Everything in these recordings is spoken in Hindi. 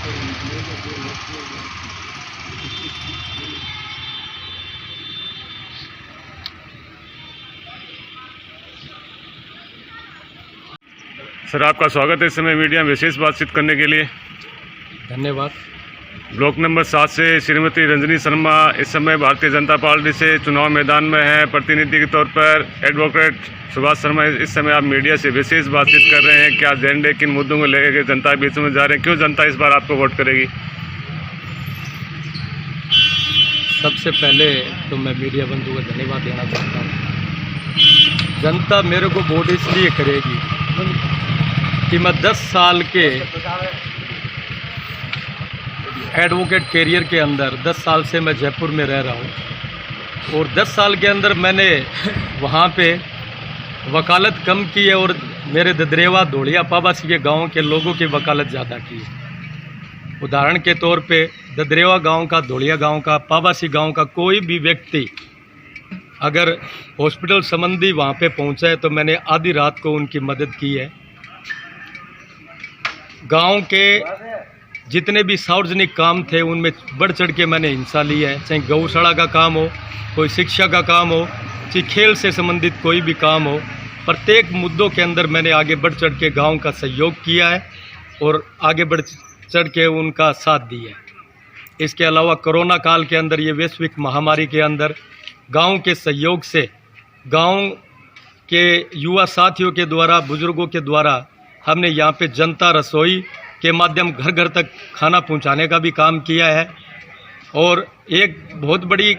सर, आपका स्वागत है इस समय मीडिया में विशेष बातचीत करने के लिए। धन्यवाद। ब्लॉक नंबर 7 से श्रीमती रंजनी शर्मा इस समय भारतीय जनता पार्टी से चुनाव मैदान में हैं। प्रतिनिधि के तौर पर एडवोकेट सुभाष शर्मा इस समय आप मीडिया से विशेष बातचीत कर रहे हैं। क्या एजेंडे, किन मुद्दों को लेकर जनता बीच में जा रहे हैं, क्यों जनता इस बार आपको वोट करेगी? सबसे पहले तो मैं मीडिया बंधु को धन्यवाद देना चाहता हूँ। जनता मेरे को वोट इसलिए करेगी कि मैं 10 साल के एडवोकेट कैरियर के अंदर 10 साल से मैं जयपुर में रह रहा हूँ और 10 साल के अंदर मैंने वहाँ पे वकालत कम की है और मेरे ददरेवा धोलिया पाबासी के गाँव के लोगों की वकालत ज़्यादा की है। उदाहरण के तौर पे ददरेवा गांव का, धोलिया गांव का, पाबासी गांव का कोई भी व्यक्ति अगर हॉस्पिटल संबंधी वहां पे पहुंचा है तो मैंने आधी रात को उनकी मदद की है। गांव के जितने भी सार्वजनिक काम थे उनमें बढ़ चढ़ के मैंने हिस्सा लिया है, चाहे गौशाला का काम हो, कोई शिक्षा का काम हो, चाहे खेल से संबंधित कोई भी काम हो, प्रत्येक मुद्दों के अंदर मैंने आगे बढ़ चढ़ के गाँव का सहयोग किया है और आगे बढ़ चढ़ के उनका साथ दिया है। इसके अलावा कोरोना काल के अंदर, ये वैश्विक महामारी के अंदर गांव के सहयोग से, गांव के युवा साथियों के द्वारा, बुजुर्गों के द्वारा हमने यहाँ पे जनता रसोई के माध्यम घर घर तक खाना पहुँचाने का भी काम किया है। और एक बहुत बड़ी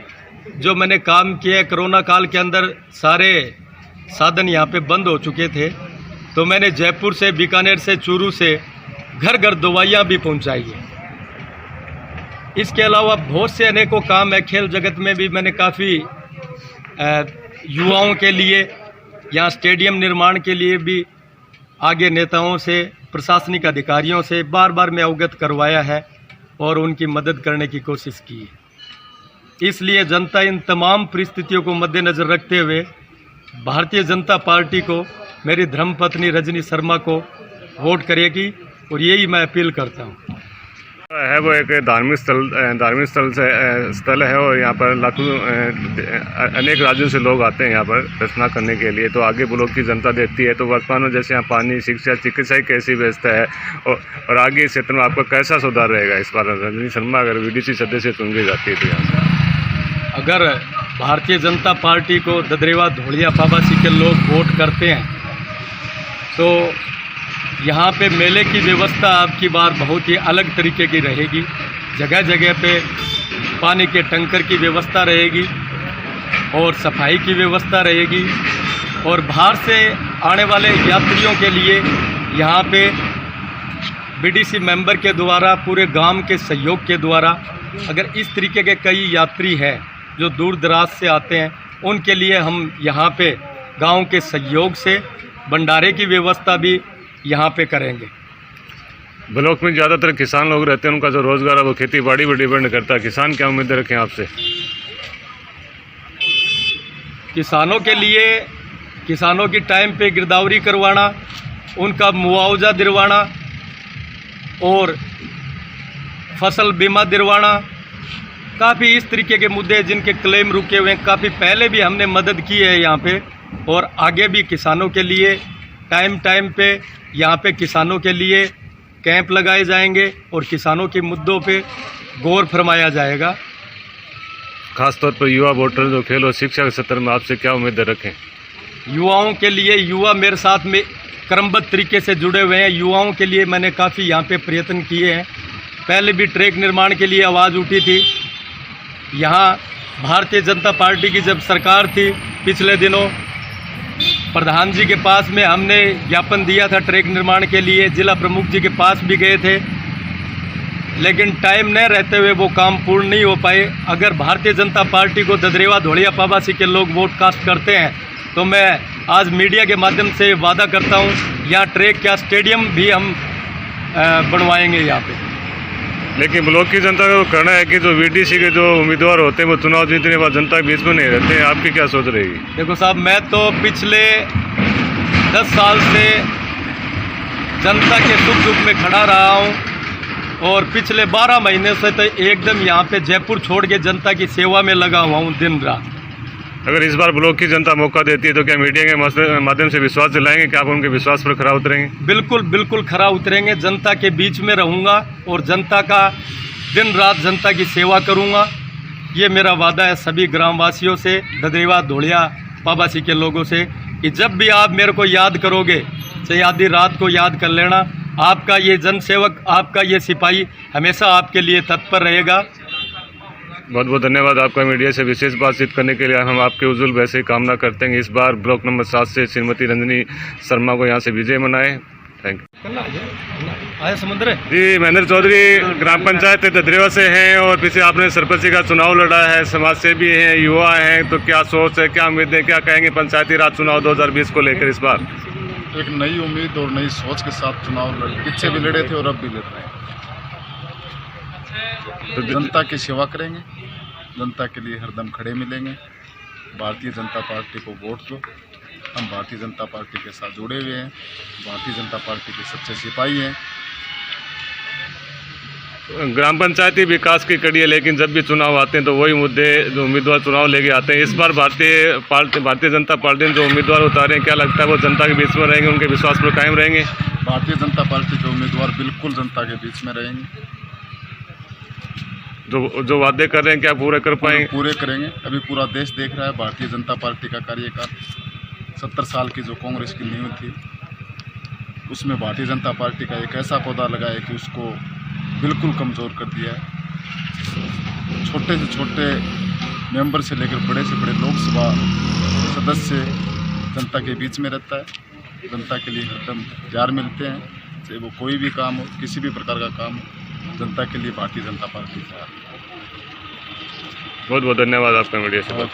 जो मैंने काम किया है, कोरोना काल के अंदर सारे साधन यहाँ पे बंद हो चुके थे तो मैंने जयपुर से, बीकानेर से, चूरू से घर घर दवाइयाँ भी पहुँचाई है। इसके अलावा बहुत से अनेकों काम है। खेल जगत में भी मैंने काफ़ी युवाओं के लिए यहाँ स्टेडियम निर्माण के लिए भी आगे नेताओं से, प्रशासनिक अधिकारियों से बार बार मैं अवगत करवाया है और उनकी मदद करने की कोशिश की है। इसलिए जनता इन तमाम परिस्थितियों को मद्देनज़र रखते हुए भारतीय जनता पार्टी को, मेरी धर्मपत्नी रजनी शर्मा को वोट करेगी और यही मैं अपील करता हूँ। है वो एक धार्मिक स्थल है और यहाँ पर लाखों अनेक राज्यों से लोग आते हैं यहाँ पर दर्शना करने के लिए। तो आगे ब्लॉक की जनता देखती है तो वर्तमान में जैसे यहाँ पानी, शिक्षा, चिकित्सा की कैसी व्यवस्था है और आगे इस क्षेत्र में आपका कैसा सुधार रहेगा इस बार रंजनी शर्मा अगर वीडीसी सदस्य चुनी जाती है तो? यहाँ अगर भारतीय जनता पार्टी को ददरेवा, धोलिया, पाबासी के लोग वोट करते हैं तो यहाँ पे मेले की व्यवस्था आपकी बार बहुत ही अलग तरीके की रहेगी। जगह जगह पे पानी के टैंकर की व्यवस्था रहेगी और सफाई की व्यवस्था रहेगी और बाहर से आने वाले यात्रियों के लिए यहाँ पे बीडीसी मेंबर के द्वारा, पूरे गांव के सहयोग के द्वारा, अगर इस तरीके के कई यात्री हैं जो दूर दराज से आते हैं उनके लिए हम यहाँ पे गाँव के सहयोग से भंडारे की व्यवस्था भी यहाँ पे करेंगे। ब्लॉक में ज़्यादातर किसान लोग रहते हैं, उनका जो रोजगार है वो खेती बाड़ी पर डिपेंड करता है। किसान क्या उम्मीद रखें आपसे? किसानों के लिए, किसानों की टाइम पे गिरदावरी करवाना, उनका मुआवजा दिलवाना और फसल बीमा दिलवाना, काफ़ी इस तरीके के मुद्दे जिनके क्लेम रुके हुए हैं। काफ़ी पहले भी हमने मदद की है यहाँ पे और आगे भी किसानों के लिए टाइम पे यहाँ पे किसानों के लिए कैंप लगाए जाएंगे और किसानों के मुद्दों पे गौर फरमाया जाएगा। खासतौर पर युवा वोटर जो खेल और शिक्षा के क्षेत्र में आपसे क्या उम्मीद रखें? युवाओं के लिए, युवा मेरे साथ में क्रमबद्ध तरीके से जुड़े हुए हैं। युवाओं के लिए मैंने काफ़ी यहाँ पे प्रयत्न किए हैं। पहले भी ट्रैक निर्माण के लिए आवाज़ उठी थी। यहाँ भारतीय जनता पार्टी की जब सरकार थी, पिछले दिनों प्रधान जी के पास में हमने ज्ञापन दिया था ट्रैक निर्माण के लिए, जिला प्रमुख जी के पास भी गए थे, लेकिन टाइम न रहते हुए वो काम पूर्ण नहीं हो पाए। अगर भारतीय जनता पार्टी को ददरेवा, धोलिया, पाबासी के लोग वोट कास्ट करते हैं तो मैं आज मीडिया के माध्यम से वादा करता हूँ यहाँ ट्रैक का स्टेडियम भी हम बनवाएंगे यहाँ पे। लेकिन ब्लॉक की जनता का कहना है कि जो वीडीसी के जो उम्मीदवार होते हैं वो चुनाव जीतने के बाद जनता के बीच में नहीं रहते हैं। आपकी क्या सोच रहेगी? देखो साहब, मैं तो पिछले 10 साल से जनता के सुख दुख में खड़ा रहा हूँ और पिछले 12 महीने से तो एकदम यहाँ पे जयपुर छोड़ के जनता की सेवा में लगा हुआ हूँ दिन रात। अगर इस बार ब्लॉक की जनता मौका देती है तो क्या मीडिया के माध्यम से विश्वास दिलाएंगे कि आप उनके विश्वास पर खरा उतरेंगे? बिल्कुल बिल्कुल खरा उतरेंगे, जनता के बीच में रहूँगा और जनता का दिन रात जनता की सेवा करूँगा। ये मेरा वादा है सभी ग्रामवासियों से, ददरेवा धोलिया पाबासी के लोगों से, कि जब भी आप मेरे को याद करोगे, चाहे आधी रात को याद कर लेना, आपका ये जनसेवक, आपका ये सिपाही हमेशा आपके लिए तत्पर रहेगा। बहुत बहुत धन्यवाद आपका मीडिया से विशेष बातचीत करने के लिए। हम आपके उज्जवल वैसे ही कामना करते हैं इस बार ब्लॉक नंबर 7 से श्रीमती रंजनी शर्मा को यहाँ से विजय मनाएं। Thank you. आया समुद्र जी, महेंद्र चौधरी ग्राम पंचायत ददरेवा से हैं और पीछे आपने सरपंची का चुनाव लड़ा है, समाज सेवी हैं, युवा हैं, तो क्या सोच है, क्या उम्मीद है, क्या कहेंगे पंचायती राज चुनाव 2020 को लेकर इस बार? एक नई उम्मीद और नई सोच के साथ चुनाव पीछे भी लड़े थे और अब भी लड़ रहे हैं। तो जनता की सेवा करेंगे, जनता के लिए हरदम खड़े मिलेंगे। भारतीय जनता पार्टी को वोट दो। हम भारतीय जनता पार्टी के साथ जुड़े हुए हैं, भारतीय जनता पार्टी के सच्चे सिपाही हैं। ग्राम पंचायती विकास की कड़ी है, लेकिन जब भी चुनाव आते हैं तो वही मुद्दे जो उम्मीदवार चुनाव लेके आते हैं। इस बार भारतीय जनता पार्टी ने जो उम्मीदवार उतारे हैं, क्या लगता है वो जनता के बीच में रहेंगे, उनके विश्वास पर कायम रहेंगे? भारतीय जनता पार्टी के उम्मीदवार बिल्कुल जनता के बीच में रहेंगे। जो वादे कर रहे हैं क्या पूरे कर पाएंगे? पूरे करेंगे। अभी पूरा देश देख रहा है भारतीय जनता पार्टी का कार्यकाल। 70 साल की जो कांग्रेस की नींव थी, उसमें भारतीय जनता पार्टी का एक ऐसा पौधा लगा है कि उसको बिल्कुल कमज़ोर कर दिया है। छोटे से छोटे मेंबर से लेकर बड़े से बड़े लोकसभा सदस्य जनता के बीच में रहता है, जनता के लिए हरदम तैयार मिलते हैं। चाहे वो कोई भी काम हो, किसी भी प्रकार का काम हो, जनता के लिए भारतीय जनता पार्टी तैयार है। बहुत बहुत धन्यवाद आपका मीडिया से बात।